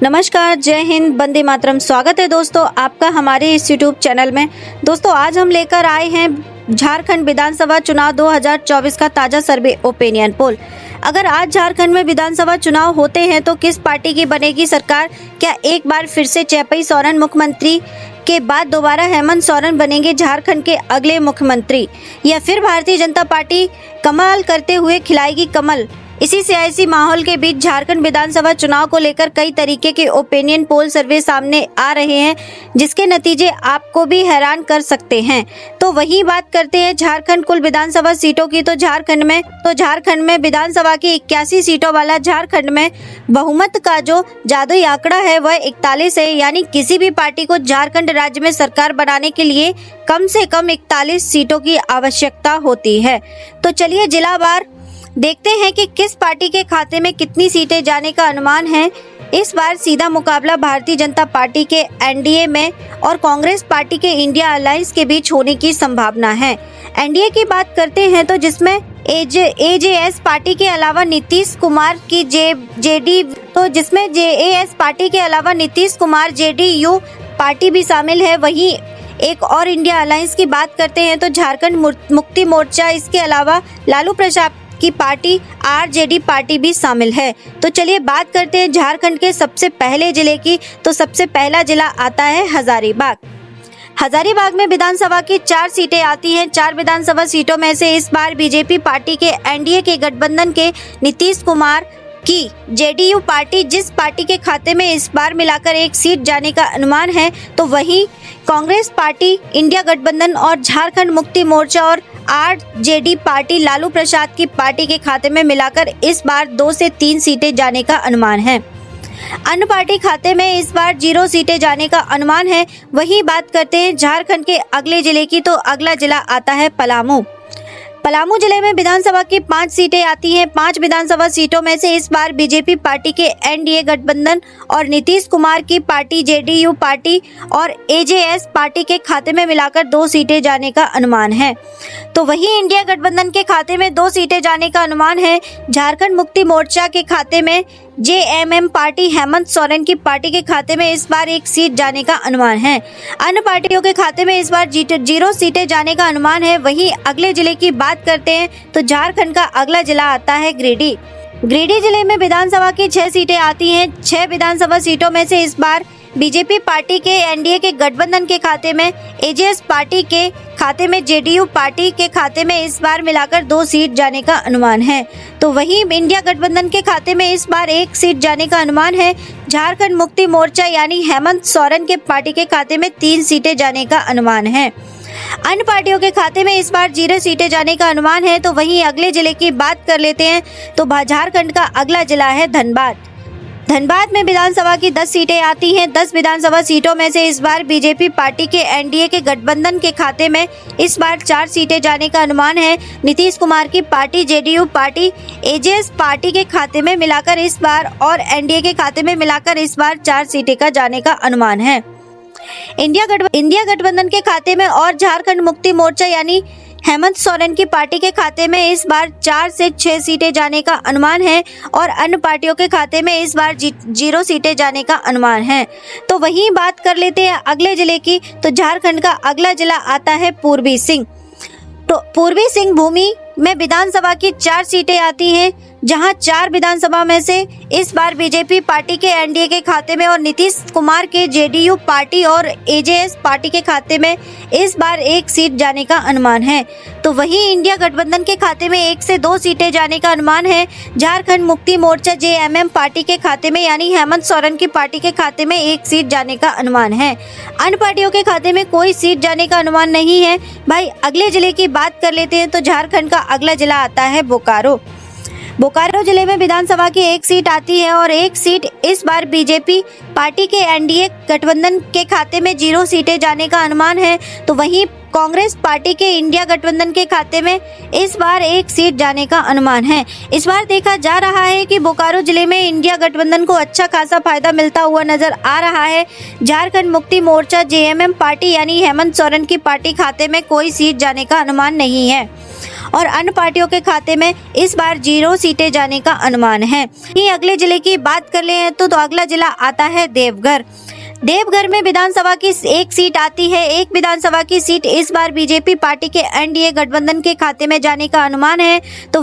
नमस्कार, जय हिंद, वंदे मातरम। स्वागत है दोस्तों आपका हमारे इस यूट्यूब चैनल में। दोस्तों आज हम लेकर आए हैं झारखंड विधानसभा चुनाव 2024 का ताजा सर्वे ओपिनियन पोल। अगर आज झारखंड में विधानसभा चुनाव होते हैं तो किस पार्टी की बनेगी सरकार? क्या एक बार फिर से चेपई सोरेन मुख्यमंत्री के बाद दोबारा हेमंत सोरेन बनेंगे झारखंड के अगले मुख्यमंत्री, या फिर भारतीय जनता पार्टी कमाल करते हुए खिलाएगी कमल? इसी सियासी माहौल के बीच झारखंड विधानसभा चुनाव को लेकर कई तरीके के ओपिनियन पोल सर्वे सामने आ रहे हैं, जिसके नतीजे आपको भी हैरान कर सकते हैं। तो वही बात करते हैं झारखंड कुल विधानसभा सीटों की। तो झारखंड में विधानसभा की 81 सीटों वाला झारखंड में बहुमत का जो जादुई आंकड़ा है वह 41 है। यानी किसी भी पार्टी को झारखंड राज्य में सरकार बनाने के लिए कम से कम 41 सीटों की आवश्यकता होती है। तो चलिए जिलावार देखते हैं कि किस पार्टी के खाते में कितनी सीटें जाने का अनुमान है। इस बार सीधा मुकाबला भारतीय जनता पार्टी के एनडीए में और कांग्रेस पार्टी के इंडिया अलायंस के बीच होने की संभावना है। एनडीए की बात करते हैं तो जिसमें एजेएस पार्टी के अलावा नीतीश कुमार की जेएस पार्टी के अलावा नीतीश कुमार जेडीयू पार्टी भी शामिल है। वहीं एक और इंडिया अलायंस की बात करते हैं तो झारखंड मुक्ति मोर्चा, इसके अलावा लालू प्रसाद की पार्टी आरजेडी पार्टी भी शामिल है। तो चलिए बात करते हैं झारखंड के सबसे पहले जिले की। तो सबसे पहला जिला आता है हजारीबाग। हजारीबाग में विधानसभा की 4 सीटें आती हैं। 4 विधानसभा सीटों में से इस बार बीजेपी पार्टी के एनडीए के गठबंधन के नीतीश कुमार की जेडीयू पार्टी, जिस पार्टी के खाते में इस बार मिलाकर 1 सीट जाने का अनुमान है, तो वहीं कांग्रेस पार्टी, इंडिया गठबंधन और झारखंड मुक्ति मोर्चा और आरजेडी पार्टी लालू प्रसाद की पार्टी के खाते में मिलाकर इस बार 2 से 3 सीटें जाने का अनुमान है। अन्य पार्टी खाते में इस बार 0 सीटें जाने का अनुमान है। वही बात करते हैं झारखंड के अगले जिले की। तो अगला जिला आता है पलामू। पलामू जिले में विधानसभा की 5 सीटें आती हैं। 5 विधानसभा सीटों में से इस बार बीजेपी पार्टी के एनडीए गठबंधन और नीतीश कुमार की पार्टी जेडीयू पार्टी और एजेएस पार्टी के खाते में मिलाकर 2 सीटें जाने का अनुमान है। तो वहीं इंडिया गठबंधन के खाते में 2 सीटें जाने का अनुमान है। झारखंड मुक्ति मोर्चा के खाते में जेएमएम पार्टी, हेमंत सोरेन की पार्टी के खाते में इस बार 1 सीट जाने का अनुमान है। अन्य पार्टियों के खाते में इस बार 0 सीटें जाने का अनुमान है। वहीं अगले जिले की बात करते हैं तो झारखंड का अगला जिला आता है गिरिडीह। गिरिडीह जिले में विधानसभा की 6 सीटें आती हैं। 6 विधानसभा सीटों में से इस बार बीजेपी पार्टी के एनडीए के गठबंधन के खाते में, एजेएस पार्टी के खाते में, जेडीयू पार्टी के खाते में इस बार मिलाकर 2 सीट जाने का अनुमान है। तो वहीं इंडिया गठबंधन के खाते में इस बार 1 सीट जाने का अनुमान है। झारखंड मुक्ति मोर्चा यानी हेमंत सोरेन के पार्टी के खाते में 3 सीटें जाने का अनुमान है। अन्य पार्टियों के खाते में इस बार 0 सीटें जाने का अनुमान है। तो वहीं अगले जिले की बात कर लेते हैं। तो झारखंड का अगला जिला है धनबाद। धनबाद में विधानसभा की 10 सीटें आती हैं। 10 विधानसभा सीटों में से इस बार बीजेपी पार्टी के एनडीए के गठबंधन के खाते में इस बार 4 सीटें जाने का अनुमान है। नीतीश कुमार की party JDU party, AJS party के खाते में मिलाकर इस बार और एनडीए के खाते में मिलाकर इस बार 4 सीटें का जाने का अनुमान है। इंडिया गठबंधन के खाते में और झारखंड मुक्ति मोर्चा यानी हेमंत सोरेन की पार्टी के खाते में इस बार 4 से 6 सीटें जाने का अनुमान है और अन्य पार्टियों के खाते में इस बार 0 सीटें जाने का अनुमान है। तो वहीं बात कर लेते हैं अगले जिले की। तो झारखंड का अगला जिला आता है पूर्वी सिंह। तो पूर्वी सिंहभूमि में विधानसभा की 4 सीटें आती हैं, जहां 4 विधानसभा में से इस बार बीजेपी पार्टी के एनडीए के खाते में और नीतीश कुमार के जेडीयू पार्टी और एजेएस पार्टी के खाते में इस बार 1 सीट जाने का अनुमान है। तो वहीं इंडिया गठबंधन के खाते में 1 से 2 सीटें जाने का अनुमान है। झारखंड मुक्ति मोर्चा जेएमएम पार्टी के खाते में यानी हेमंत सोरेन की पार्टी के खाते में 1 सीट जाने का अनुमान है। अन्य पार्टियों के खाते में कोई सीट जाने का अनुमान नहीं है। भाई अगले जिले की बात कर लेते हैं। तो झारखंड का अगला जिला आता है बोकारो। बोकारो जिले में विधानसभा की 1 सीट आती है और 1 सीट इस बार बीजेपी पार्टी के एनडीए गठबंधन के खाते में 0 सीटें जाने का अनुमान है। तो वहीं कांग्रेस पार्टी के इंडिया गठबंधन के खाते में इस बार 1 सीट जाने का अनुमान है। इस बार देखा जा रहा है कि बोकारो जिले में इंडिया गठबंधन को अच्छा खासा फायदा मिलता हुआ नजर आ रहा है। झारखंड मुक्ति मोर्चा जेएमएम पार्टी यानी हेमंत सोरेन की पार्टी खाते में कोई सीट जाने का अनुमान नहीं है और अन्य पार्टियों के खाते में इस बार 0 सीटें जाने का अनुमान है। वहीं अगले जिले की बात कर ले तो अगला जिला आता है देवघर। देवघर में विधानसभा की एक सीट आती है। एक विधानसभा की सीट इस बार बीजेपी पार्टी के एनडीए गठबंधन के खाते में जाने का अनुमान है, तो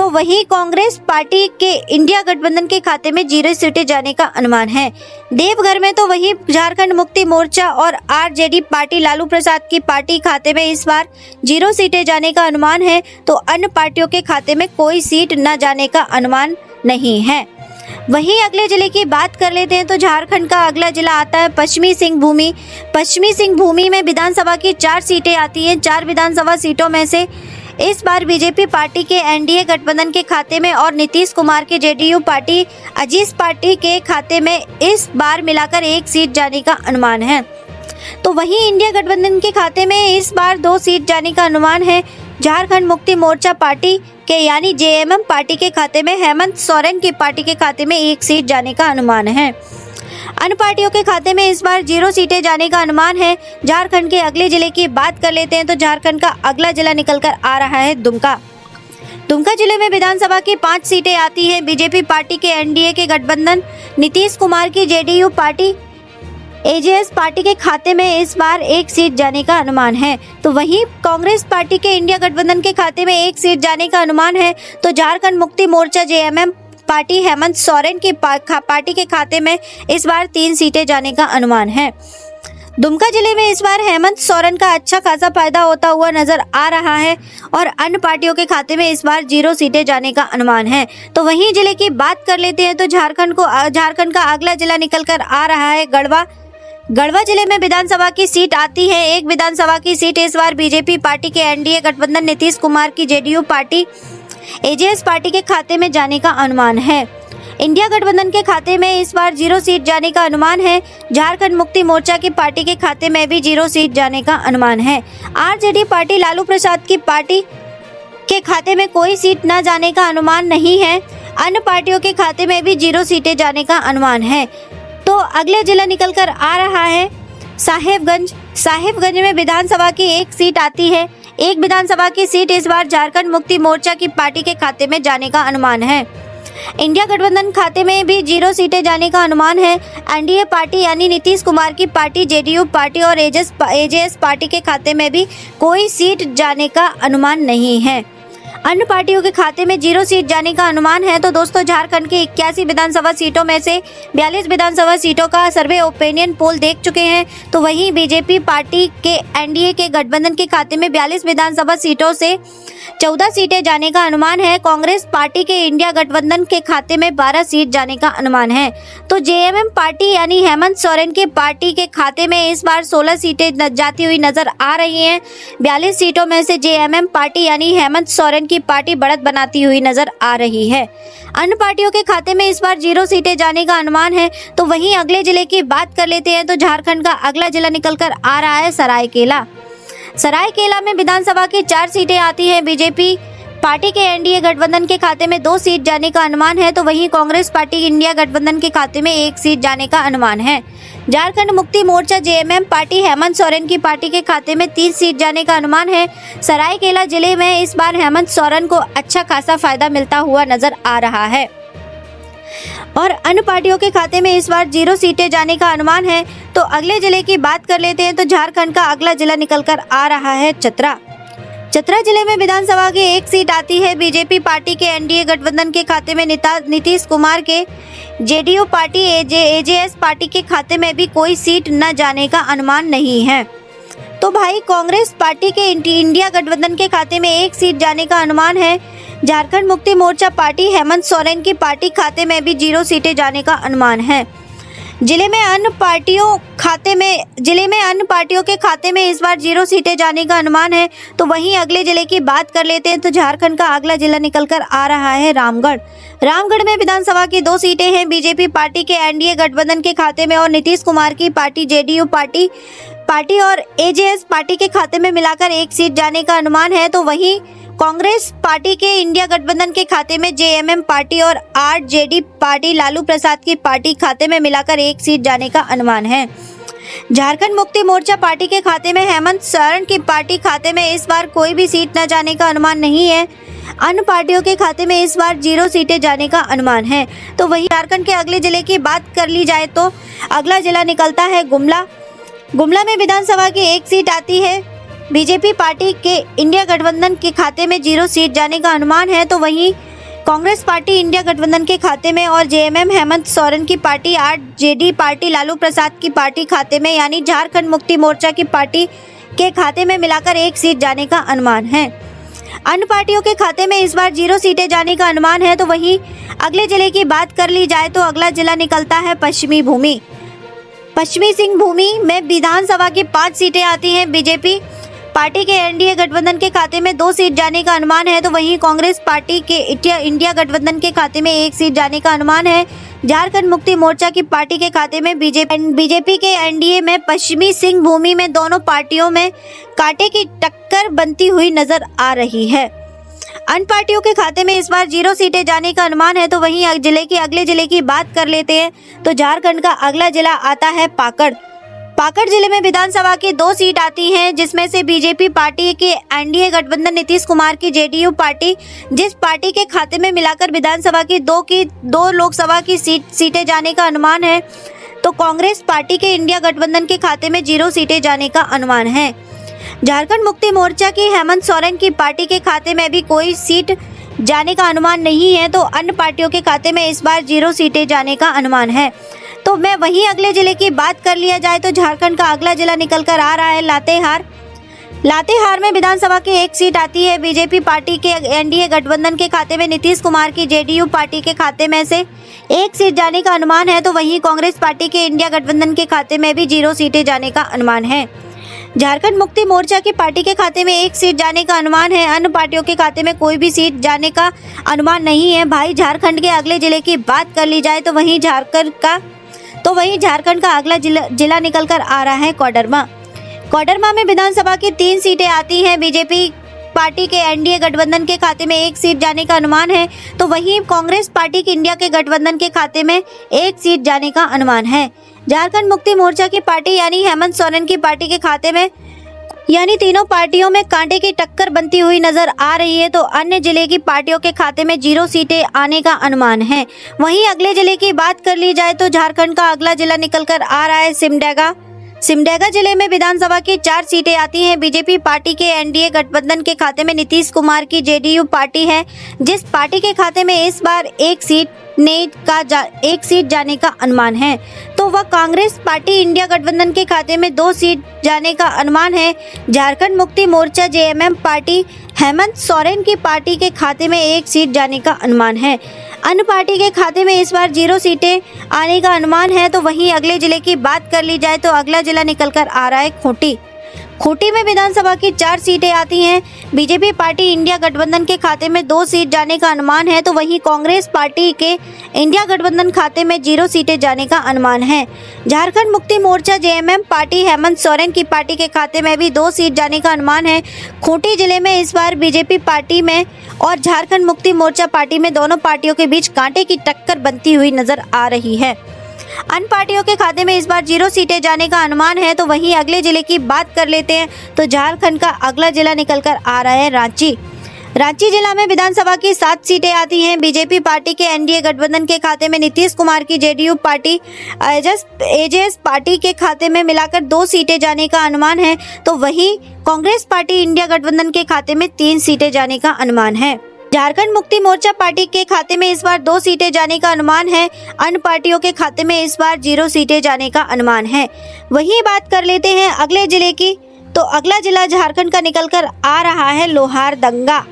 वहीं कांग्रेस पार्टी के इंडिया गठबंधन के खाते में 0 सीटें जाने का अनुमान है। देवघर में तो वहीं झारखंड मुक्ति मोर्चा और आरजेडी पार्टी लालू प्रसाद की पार्टी खाते में इस बार 0 सीटें जाने का अनुमान है, तो अन्य पार्टियों के खाते में कोई सीट न जाने का अनुमान नहीं है। वहीं अगले जिले की बात कर लेते हैं तो झारखंड का अगला जिला आता है पश्चिमी सिंहभूमि। पश्चिमी सिंहभूमि में विधानसभा की 4 सीटें आती हैं। 4 विधानसभा सीटों में से इस बार बीजेपी पार्टी के एनडीए गठबंधन के खाते में और नीतीश कुमार के जेडीयू पार्टी अजीत पार्टी के खाते में इस बार मिलाकर 1 सीट जाने का अनुमान है। तो वहीं इंडिया गठबंधन के खाते में इस बार 2 सीट जाने का अनुमान है। झारखंड मुक्ति मोर्चा पार्टी के यानी जेएमएम पार्टी के खाते में हेमंत सोरेन की पार्टी के खाते में 1 सीट जाने का अनुमान है। अन्य पार्टियों के खाते में इस बार 0 सीटें जाने का अनुमान है। झारखंड के अगले जिले की बात कर लेते हैं तो झारखंड का अगला जिला निकल कर आ रहा है दुमका। दुमका जिले में विधानसभा की 5 सीटें आती हैं। बीजेपी पार्टी के एनडीए के गठबंधन नीतीश कुमार की जेडीयू पार्टी एजेएस पार्टी के खाते में इस बार 1 सीट जाने का अनुमान है। तो वहीं कांग्रेस पार्टी के इंडिया गठबंधन के खाते में 1 सीट जाने का अनुमान है। तो झारखंड मुक्ति मोर्चा जेएमएम पार्टी हेमंत सोरेन की पार्टी के खाते में इस बार 3 सीटें जाने का अनुमान है। दुमका जिले में इस बार हेमंत सोरेन का अच्छा खासा फायदा होता हुआ नजर आ रहा है और अन्य पार्टियों के खाते में इस बार 0 सीटें जाने का अनुमान है। तो वहीं जिले की बात कर लेते हैं तो झारखंड का अगला जिला निकल कर आ रहा है गढ़वा। गढ़वा जिले में विधानसभा की सीट आती है। एक विधानसभा की सीट इस बार बीजेपी पार्टी के एनडीए गठबंधन नीतीश कुमार की जेडीयू पार्टी एजेएस पार्टी के खाते में जाने का अनुमान है। इंडिया गठबंधन के खाते में इस बार 0 सीट जाने का अनुमान है। झारखंड मुक्ति मोर्चा की पार्टी के खाते में भी 0 सीट जाने का अनुमान है। आरजेडी पार्टी लालू प्रसाद की पार्टी के खाते में कोई सीट न जाने का अनुमान नहीं है। अन्य पार्टियों के खाते में भी 0 सीटें जाने का अनुमान है। तो अगले जिला निकल कर आ रहा है साहेबगंज। साहेबगंज में विधानसभा की 1 सीट आती है। एक विधानसभा की सीट इस बार झारखंड मुक्ति मोर्चा की पार्टी के खाते में जाने का अनुमान है। इंडिया गठबंधन खाते में भी 0 सीटें जाने का अनुमान है। एनडीए पार्टी यानी नीतीश कुमार की पार्टी जेडीयू पार्टी और एजेएस पार्टी के खाते में भी कोई सीट जाने का अनुमान नहीं है। अन्य पार्टियों के खाते में 0 सीट जाने का अनुमान है। तो दोस्तों झारखंड की 81 विधानसभा सीटों में से 42 विधानसभा सीटों का सर्वे ओपिनियन पोल देख चुके हैं। तो वहीं बीजेपी पार्टी के एनडीए के गठबंधन के खाते में 42 विधानसभा सीटों से 14 सीटें जाने का अनुमान है। कांग्रेस पार्टी के इंडिया गठबंधन के खाते में 12 सीट जाने का अनुमान है। तो जेएमएम पार्टी यानी हेमंत सोरेन की पार्टी के खाते में इस बार 16 सीटें जाती हुई नजर आ रही हैं। 42 सीटों में से जेएमएम पार्टी यानी हेमंत सोरेन की पार्टी बढ़त बनाती हुई नजर आ रही है। अन्य पार्टियों के खाते में इस बार 0 सीटें जाने का अनुमान है। तो वहीं अगले जिले की बात कर लेते हैं तो झारखंड का अगला जिला निकल कर आ रहा है सरायकेला। सरायकेला में विधानसभा की 4 सीटें आती हैं। बीजेपी पार्टी के एनडीए गठबंधन के खाते में 2 सीट जाने का अनुमान है। तो वहीं कांग्रेस पार्टी इंडिया गठबंधन के खाते में 1 सीट जाने का अनुमान है। झारखंड मुक्ति मोर्चा जेएमएम पार्टी हेमंत सोरेन की पार्टी के खाते में 3 सीट जाने का अनुमान है। सरायकेला जिले में इस बार हेमंत सोरेन को अच्छा खासा फायदा मिलता हुआ नजर आ रहा है और अन्य पार्टियों के खाते में इस बार 0 सीटें जाने का अनुमान है। तो अगले जिले की बात कर लेते हैं तो झारखंड का अगला जिला निकल कर आ रहा है चतरा। चतरा जिले में विधानसभा की 1 सीट आती है। बीजेपी पार्टी के एनडीए गठबंधन के खाते में नीतीश कुमार के जेडीयू पार्टी एजेएस पार्टी के खाते में भी कोई सीट न जाने का अनुमान नहीं है। तो भाई कांग्रेस पार्टी के इंडिया गठबंधन के खाते में 1 सीट जाने का अनुमान है। झारखंड मुक्ति मोर्चा पार्टी हेमंत सोरेन की पार्टी खाते में भी 0 सीटें जाने का अनुमान है। जिले में अन्य पार्टियों के खाते में इस बार 0 सीटें जाने का अनुमान है। तो वहीं अगले जिले की बात कर लेते हैं तो झारखंड का अगला जिला निकल कर आ रहा है रामगढ़। रामगढ़ में विधानसभा की 2 सीटें हैं। बीजेपी पार्टी के एनडीए गठबंधन के खाते में और नीतीश कुमार की पार्टी जेडीयू पार्टी और एजेएस पार्टी के खाते में मिलाकर 1 सीट जाने का अनुमान है। तो वहीं कांग्रेस पार्टी के इंडिया गठबंधन के खाते में जेएमएम पार्टी और आरजेडी पार्टी लालू प्रसाद की पार्टी खाते में मिलाकर 1 सीट जाने का अनुमान है। झारखंड मुक्ति मोर्चा पार्टी के खाते में हेमंत सोरेन की पार्टी खाते में इस बार कोई भी सीट न जाने का अनुमान नहीं है। अन्य पार्टियों के खाते में इस बार 0 सीटें जाने का अनुमान है। तो वहीं झारखंड के अगले जिले की बात कर ली जाए तो अगला जिला निकलता है गुमला। गुमला में विधानसभा की 1 सीट आती है। बीजेपी पार्टी के इंडिया गठबंधन के खाते में 0 सीट जाने का अनुमान है। तो वहीं कांग्रेस पार्टी इंडिया गठबंधन के खाते में और जेएमएम हेमंत सोरेन की party RJD party Lalu Prasad की पार्टी खाते में यानी झारखंड मुक्ति मोर्चा की पार्टी के खाते में मिलाकर 1 सीट जाने का अनुमान है। अन्य पार्टियों के खाते में इस बार 0 सीटें जाने का अनुमान है। तो वहीं अगले जिले की बात कर ली जाए तो अगला जिला निकलता है पश्चिमी भूमि। पश्चिमी सिंहभूमि में विधानसभा की 5 सीटें आती हैं। बीजेपी पार्टी के एनडीए गठबंधन के खाते में 2 सीट जाने का अनुमान है। तो वहीं कांग्रेस पार्टी के इंडिया गठबंधन के खाते में 1 सीट जाने का अनुमान है। झारखंड मुक्ति मोर्चा की पार्टी के खाते में बीजेपी के एनडीए में पश्चिमी सिंहभूमि में दोनों पार्टियों में कांटे की टक्कर बनती हुई नजर आ रही है। अन्य पार्टियों के खाते में इस बार 0 सीटें जाने का अनुमान है। तो वहीं अगले जिले की बात कर लेते हैं तो झारखंड का अगला जिला आता है पाकड़। पाकड़ जिले में विधानसभा की 2 सीट आती हैं, जिसमें से बीजेपी पार्टी के एनडीए गठबंधन नीतीश कुमार की जेडीयू पार्टी, जिस पार्टी के खाते में मिलाकर विधानसभा की 2 लोकसभा की सीटें जाने का अनुमान है। तो कांग्रेस पार्टी के इंडिया गठबंधन के खाते में 0 सीटें जाने का अनुमान है। झारखंड मुक्ति मोर्चा की हेमंत सोरेन की पार्टी के खाते में भी कोई सीट जाने का अनुमान नहीं है। तो अन्य पार्टियों के खाते में इस बार 0 सीटें जाने का अनुमान है। तो मैं वहीं अगले जिले की बात कर लिया जाए तो झारखंड का अगला जिला निकल कर आ रहा है लातेहार। लातेहार में विधानसभा की 1 सीट आती है। बीजेपी पार्टी के एनडीए गठबंधन के खाते में नीतीश कुमार की जेडीयू पार्टी के खाते में से 1 सीट जाने का अनुमान है। तो वहीं कांग्रेस पार्टी के इंडिया गठबंधन के खाते में भी 0 सीटें जाने का अनुमान है। झारखंड मुक्ति मोर्चा की पार्टी के खाते में 1 सीट जाने का अनुमान है। अन्य पार्टियों के खाते में कोई भी सीट जाने का अनुमान नहीं है। भाई झारखंड के अगले जिले की बात कर ली जाए तो वहीं झारखंड का अगला जिला निकल कर आ रहा है कोडरमा। कोडरमा में विधानसभा की 3 सीटें आती हैं। बीजेपी पार्टी के एनडीए गठबंधन के खाते में 1 सीट जाने का अनुमान है। तो वहीं कांग्रेस पार्टी के इंडिया के गठबंधन के खाते में 1 सीट जाने का अनुमान है। झारखंड मुक्ति मोर्चा की पार्टी यानी हेमंत सोरेन की पार्टी के खाते में यानी तीनों पार्टियों में कांटे की टक्कर बनती हुई नजर आ रही है। तो अन्य जिले की पार्टियों के खाते में 0 सीटें आने का अनुमान है। वहीं अगले जिले की बात कर ली जाए तो झारखंड का अगला जिला निकल कर आ रहा है सिमडेगा। सिमडेगा जिले में विधानसभा की 4 सीटें आती हैं। बीजेपी पार्टी के एनडीए गठबंधन के खाते में नीतीश कुमार की जेडीयू पार्टी है, जिस पार्टी के खाते में इस बार 1 सीट जाने का अनुमान है। तो वह कांग्रेस पार्टी इंडिया गठबंधन के खाते में 2 सीट जाने का अनुमान है। झारखंड मुक्ति मोर्चा जेएमएम पार्टी हेमंत सोरेन की पार्टी के खाते में 1 सीट जाने का अनुमान है। अन्य पार्टी के खाते में इस बार 0 सीटें आने का अनुमान है। तो वहीं अगले जिले की बात कर ली जाए तो अगला जिला निकल कर आ रहा है खूंटी। खूंटी में विधानसभा की 4 सीटें आती हैं। बीजेपी पार्टी इंडिया गठबंधन के खाते में 2 सीट जाने का अनुमान है। तो वहीं कांग्रेस पार्टी के इंडिया गठबंधन खाते में 0 सीटें जाने का अनुमान है। झारखंड मुक्ति मोर्चा जेएमएम पार्टी हेमंत सोरेन की पार्टी के खाते में भी 2 सीट जाने का अनुमान है। खूंटी जिले में इस बार बीजेपी पार्टी में और झारखंड मुक्ति मोर्चा पार्टी में दोनों पार्टियों के बीच कांटे की टक्कर बनती हुई नजर आ रही है। अन्य पार्टियों के खाते में इस बार 0 सीटें जाने का अनुमान है। तो वहीं अगले जिले की बात कर लेते हैं तो झारखंड का अगला जिला निकल कर आ रहा है रांची। रांची जिला में विधानसभा की 7 सीटें आती हैं। बीजेपी पार्टी के एनडीए गठबंधन के खाते में नीतीश कुमार की जेडीयू पार्टी एजेएस पार्टी के खाते में मिलाकर 2 सीटें जाने का अनुमान है। तो वहीं कांग्रेस पार्टी इंडिया गठबंधन के खाते में 3 सीटें जाने का अनुमान है। झारखंड मुक्ति मोर्चा पार्टी के खाते में इस बार 2 सीटें जाने का अनुमान है। अन्य पार्टियों के खाते में इस बार 0 सीटें जाने का अनुमान है। वहीं बात कर लेते हैं अगले जिले की तो अगला जिला झारखंड का निकल कर आ रहा है लोहारदंगा।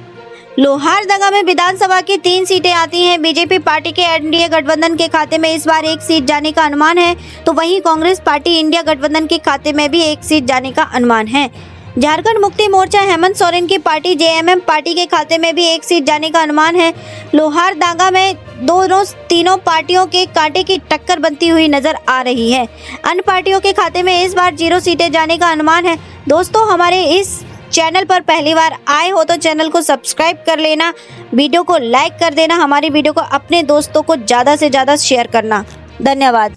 लोहारदंगा में विधानसभा की 3 सीटें आती हैं। बीजेपी पार्टी के एनडीए गठबंधन के खाते में इस बार 1 सीट जाने का अनुमान है। तो वहीं कांग्रेस पार्टी इंडिया गठबंधन के खाते में भी 1 सीट जाने का अनुमान है। झारखंड मुक्ति मोर्चा हेमंत सोरेन की पार्टी जेएमएम पार्टी के खाते में भी 1 सीट जाने का अनुमान है। लोहारदंगा में तीनों पार्टियों के कांटे की टक्कर बनती हुई नजर आ रही है। अन्य पार्टियों के खाते में इस बार 0 सीटें जाने का अनुमान है। दोस्तों, हमारे इस चैनल पर पहली बार आए हो तो चैनल को सब्सक्राइब कर लेना, वीडियो को लाइक कर देना, हमारी वीडियो को अपने दोस्तों को ज़्यादा से ज़्यादा शेयर करना। धन्यवाद।